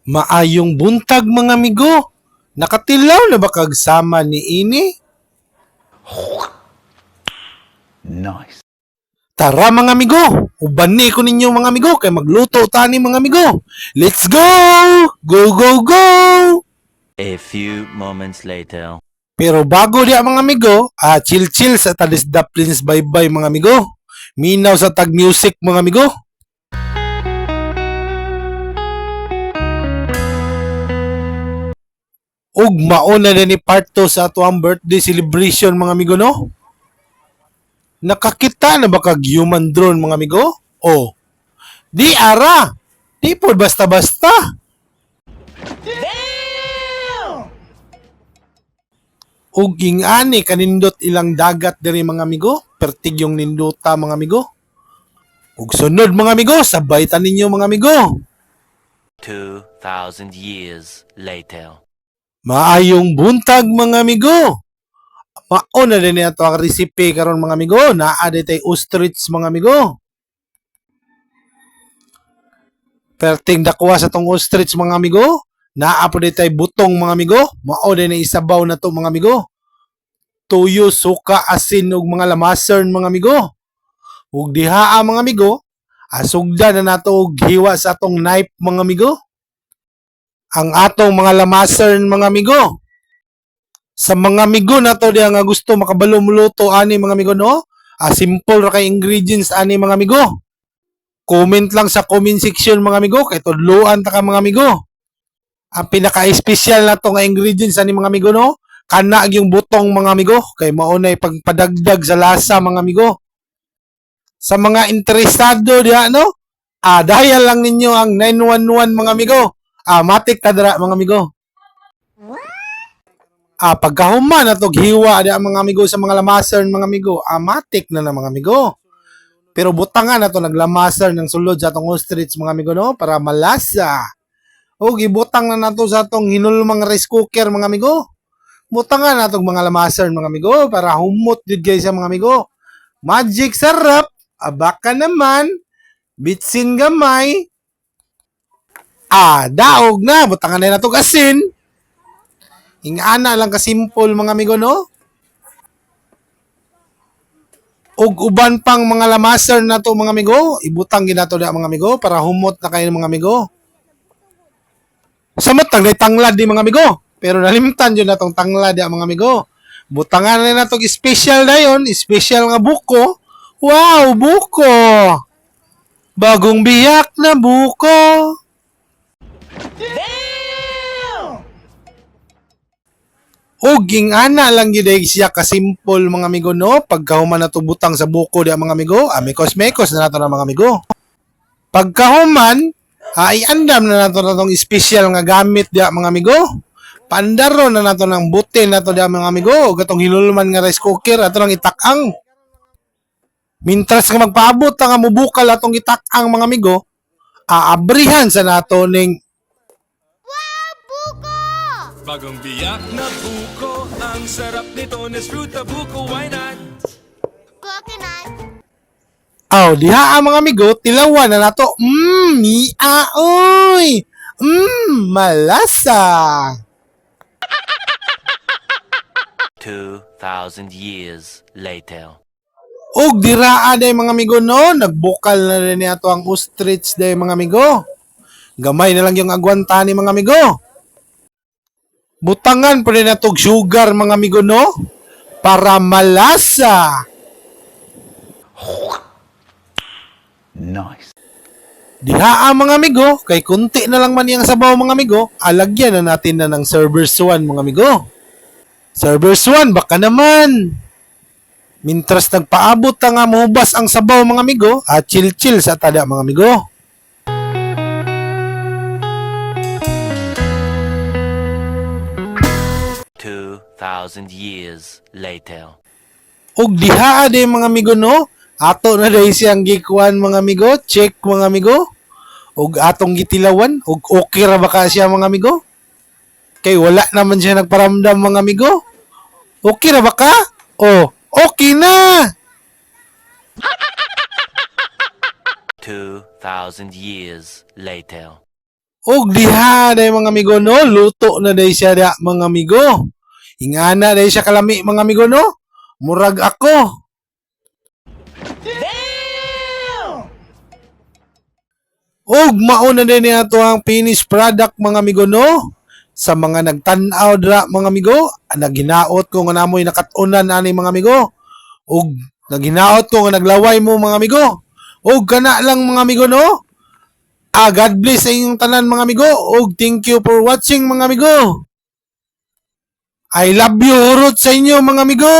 Maayong buntag mga amigo. Nakatilaw na ba kagsama ni ini? Nice. Tara mga amigo, ubani ko ninyo mga amigo kay magluto tani mga amigo. Let's go! Go go go! A few moments later. Pero bago diya mga amigo, chill sa Talis Daplins bye-bye mga amigo. Minaw sa tag music mga amigo. Ug mauna na ni part 2 sa ato ang birthday celebration mga amigo no? Nakakita na ba kag human drone mga amigo? Oh, di ara! Di po basta-basta! Ug ingani kanindot ilang dagat diri mga amigo, pertig yung ninduta mga amigo. Ug sunod mga amigo, sabay ta ninyo mga amigo. 2,000 years later. Maayong buntag mga amigo. Mauna din ato ang recipe karon mga amigo, naa tay ostrich mga amigo. Perting dakwa sa tong ostrich mga amigo, naa po tay butong mga amigo, mao din isabaw na to mga amigo. Tuyo, suka, asin ug mga lamasern mga amigo. Ug dihaa mga amigo, asugda na nato og hiwa sa atong knife mga amigo. Ang atong mga lamasern mga amigo. Sa mga amigo nato diha nga gusto makabalo muluto ani mga amigo no? Simple ra kay ingredients ani mga amigo. Comment lang sa comment section mga amigo kay tudloan ta ka mga amigo. Ang pinaka-espesyal na to nga ingredients ani mga amigo no? Kana yung butong mga amigo kay mao nay pagpadagdag sa lasa mga amigo. Sa mga interesado diha no? Dial lang ninyo ang 911 mga amigo. Matik ta dira mga amigo. Pagkahuman na to hiwa diha mga amigo sa mga lamasern mga amigo. Matik na mga amigo. Pero butangan na to naglamaser ng sulod sa atong ostrich mga amigo no para malasa. O gibutang na nato sa atong hinulmang rice cooker mga amigo. Butangan na tong mga lamaser mga amigo para humot jud guys mga amigo. Magic sarap. Baka naman bitsin gamay. Daog na butangan na nato asin. Ingana lang ka simple mga amigo no. Ug uban pang mga lamaser na to mga amigo, ibutang ginato da mga amigo para humot na kayo mga amigo. Samot tanglad di mga amigo, pero nalimtan yun na tong tanglad di mga amigo. Butangan na natong special dayon, special nga buko. Wow, buko! Bagong biyak na buko. Uging ana lang gyud siya ka simple mga amigo no pagkahuman na to butang sa buko diha mga amigo mekos na nato na mga amigo pagkahuman iandam na nato na tong special nga gamit diha mga amigo pandaro na nato ng butin nato diha mga amigo ug atong hinulman nga rice cooker ato nang itak-ang mintras nga magpaabot nga mubukal atong itak-ang mga amigo aabrihan sa nato ning Bagong biyak na buko, ang sarap nito Nes fruta buko, why not? Coconut. Diha mga amigo, tilawan na nato. Oy! Malasa! 2,000 years later. Og diraan day mga amigo no, nagbukal na rin ato ang ostrich day mga amigo. Gamay na lang yung agwanta ni mga amigo. Butangan pa rin natog sugar mga amigo no, para malasa. Nice. Diha mga amigo, kay kunti na lang man yung sabaw mga amigo, alagyan na natin na ng Servers 1 mga amigo. Servers 1, baka naman. Mintras nagpaabot na nga mahubas ang sabaw mga amigo, chill sa tada mga amigo. Thousand years later. Og diha de mga amigo no, ato na dahil siyang gikuan mga amigo, check mga amigo. Og atong gitilawan, og okay ra ba ka siya mga amigo? Kay wala naman siya nagparamdam mga amigo. Okay ra ba ka? Okay na. 2,000 years later. Og diha day mga amigo no, luto na day siya da, mga amigo. Ingana day siya kalami mga amigo no. Murag ako. Og mao na din ato ang finished product mga amigo no. Sa mga nagtan-aw dra mga amigo, naginaot ko nga namoy nakatunan ani mga amigo. Og naginaot ko nga naglaway mo mga amigo. Og kana lang mga amigo no. God bless sa inyong tanan mga amigo. Og thank you for watching mga amigo. I love you hurot sa inyo mga amigo.